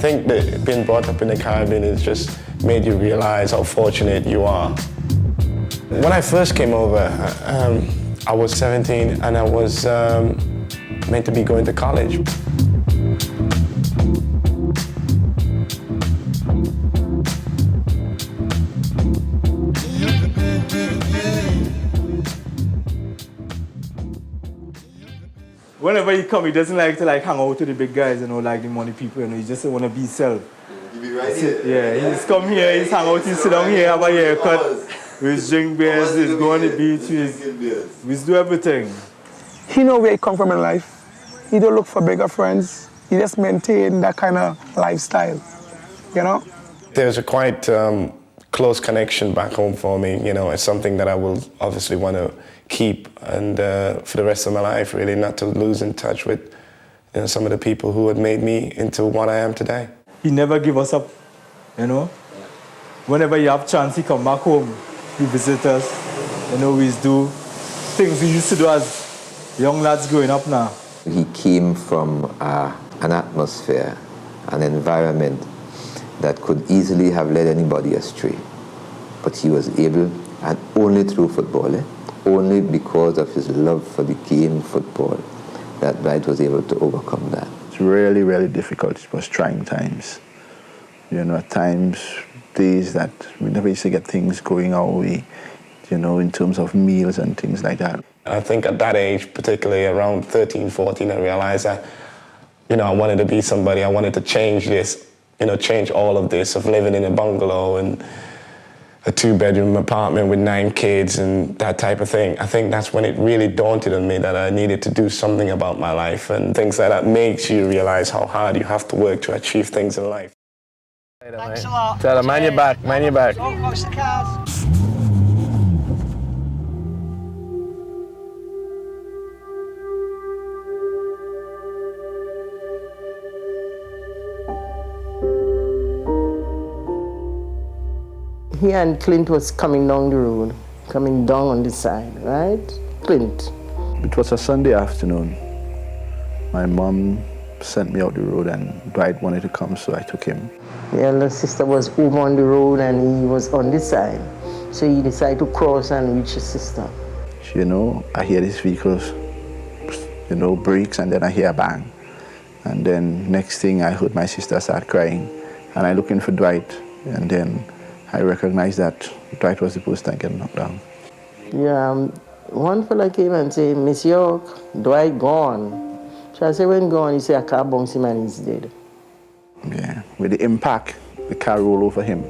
think that being brought up in the Caribbean has just made you realize how fortunate you are. When I first came over, I was 17 and I was meant to be going to college. Whenever he come, he doesn't like to hang out with the big guys, the money people, He just want to be himself. He be right here. Yeah, he just come here, he's hang out, he sit down here, have a haircut, we drink beers, we go on the beach, we do everything. He know where he come from in life. He don't look for bigger friends. He just maintain that kind of lifestyle, There's a quite close connection back home for me, It's something that I will obviously want to keep and for the rest of my life, really, not to lose in touch with some of the people who had made me into what I am today. He never give us up, Whenever you have chance, he come back home, he visit us, we do things we used to do as young lads growing up now. He came from an atmosphere, an environment that could easily have led anybody astray. But he was able, and only through football, only because of his love for the game football, that Dwight was able to overcome that. It's really, really difficult. It was trying times. At times, days that we never used to get things going our way, in terms of meals and things like that. I think at that age, particularly around 13, 14, I realized that, I wanted to be somebody. I wanted to change this, change all of this of living in a bungalow and a 2-bedroom apartment with 9 kids and that type of thing. I think that's when it really dawned on me that I needed to do something about my life, and things like that makes you realize how hard you have to work to achieve things in life. Thanks a lot. Tell them, mind your back, mind your back. Don't watch the cars. He and Clint was coming down the road, coming down on the side, right? Clint. It was a Sunday afternoon. My mom sent me out the road and Dwight wanted to come, so I took him. The elder sister was over on the road and he was on this side. So he decided to cross and reach his sister. I hear these vehicles, brakes, and then I hear a bang. And then next thing I heard my sister start crying. And I looking for Dwight, and then I recognized that Dwight was the person getting knocked down. Yeah, one fella came and said, Miss Yorke, Dwight gone. So I said, when gone? He said, a car bounced him and he's dead. Yeah, with the impact, the car rolled over him,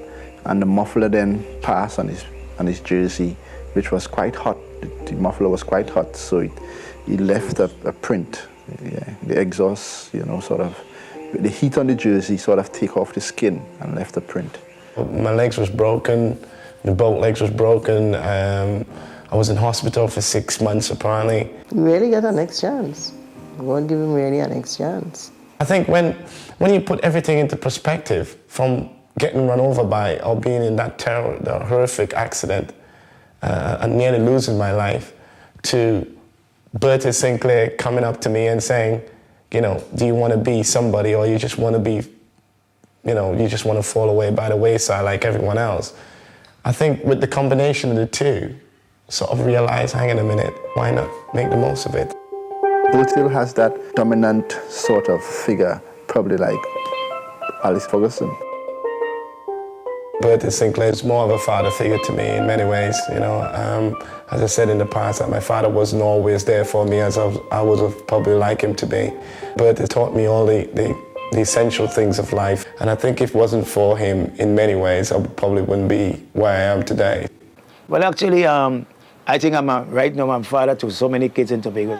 and the muffler then passed on his jersey, which was quite hot. The muffler was quite hot, so it left a print. Yeah, the exhaust, sort of, the heat on the jersey sort of take off the skin and left a print. My legs was broken, both legs was broken. I was in hospital for 6 months apparently. You really get a next chance. God give him really a next chance. I think when you put everything into perspective, from getting run over by or being in that horrific accident and nearly losing my life, to Bertie Sinclair coming up to me and saying, do you want to be somebody, or you just want to be, you just want to fall away by the wayside like everyone else? I think with the combination of the two, sort of realize, hang on a minute, why not make the most of it? Bertie has that dominant sort of figure, probably like Alice Ferguson. Bertie Sinclair is more of a father figure to me in many ways, As I said in the past, that my father wasn't always there for me as I would have probably liked him to be. Bertie taught me all the essential things of life, and I think if it wasn't for him, in many ways, I probably wouldn't be where I am today. Well, actually, I think right now I'm father to so many kids in Tobago.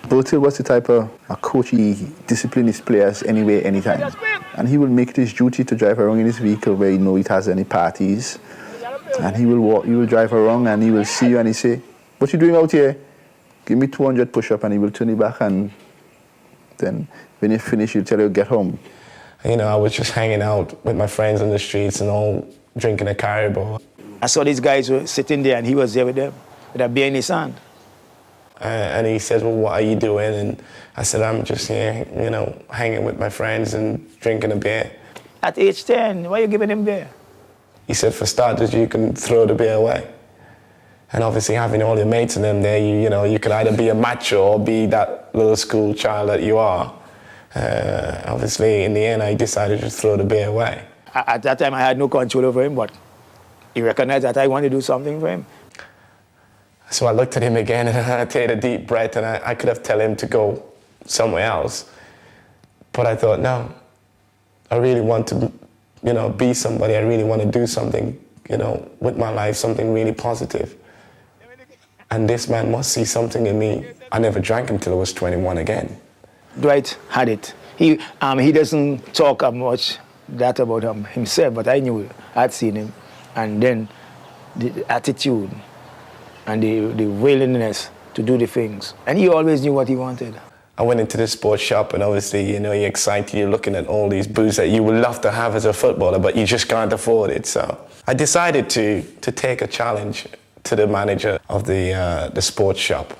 Bertie was the type of a coach, he disciplined his players anywhere, anytime. And he will make it his duty to drive around in his vehicle where he knows it has any parties. And he will drive around and he will see you and he say, what you doing out here? Give me 200 push-up, and he will turn you back, and then when you finish, he'll tell you, get home. I was just hanging out with my friends on the streets and all drinking a caribou. I saw these guys were sitting there and he was there with them, with a beer in his hand. And he says, well, what are you doing? And I said, I'm just here, hanging with my friends and drinking a beer. At age 10, why are you giving him beer? He said, for starters, you can throw the beer away. And obviously having all your mates and them there, you could either be a macho or be that little school child that you are. Obviously, in the end, I decided to throw the beer away. At that time, I had no control over him, but he recognized that I wanted to do something for him. So I looked at him again and I take a deep breath, and I could have told him to go somewhere else. But I thought, no, I really want to, be somebody. I really want to do something, with my life, something really positive. And this man must see something in me. I never drank until I was 21 again. Dwight had it. He doesn't talk much about himself, but I knew it. I'd seen him. And then the attitude and the willingness to do the things. And he always knew what he wanted. I went into the sports shop, and obviously, you're excited, you're looking at all these booze that you would love to have as a footballer, but you just can't afford it. So I decided to take a challenge to the manager of the sports shop.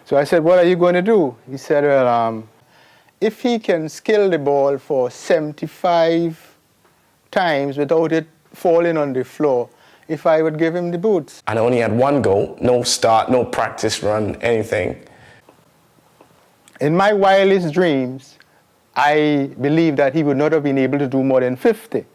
So I said, what are you going to do? He said, well, if he can skill the ball for 75 times without it falling on the floor, if I would give him the boots. And I only had one goal, no start, no practice run, anything. In my wildest dreams, I believed that he would not have been able to do more than 50.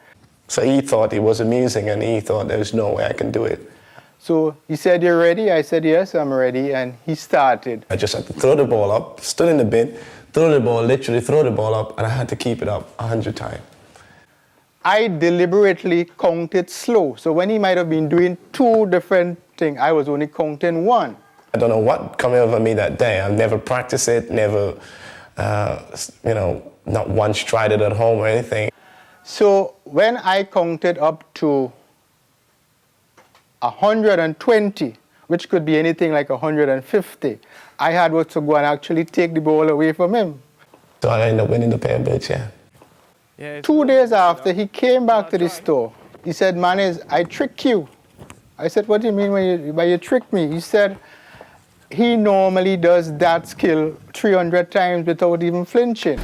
So he thought it was amusing, and he thought there's no way I can do it. So he said, you're ready? I said, yes, I'm ready. And he started. I just had to throw the ball up, stood in the bin, literally throw the ball up, and I had to keep it up 100 times. I deliberately counted slow. So when he might have been doing 2 different things, I was only counting 1. I don't know what came over me that day. I've never practiced it, never, not once tried it at home or anything. So when I counted up to 120, which could be anything like 150, I had to go and actually take the ball away from him. So I ended up winning the pair of boots, yeah. 2 days after, he came back to the store. He said, Manes, I tricked you. I said, what do you mean by you tricked me? He said, he normally does that skill 300 times without even flinching.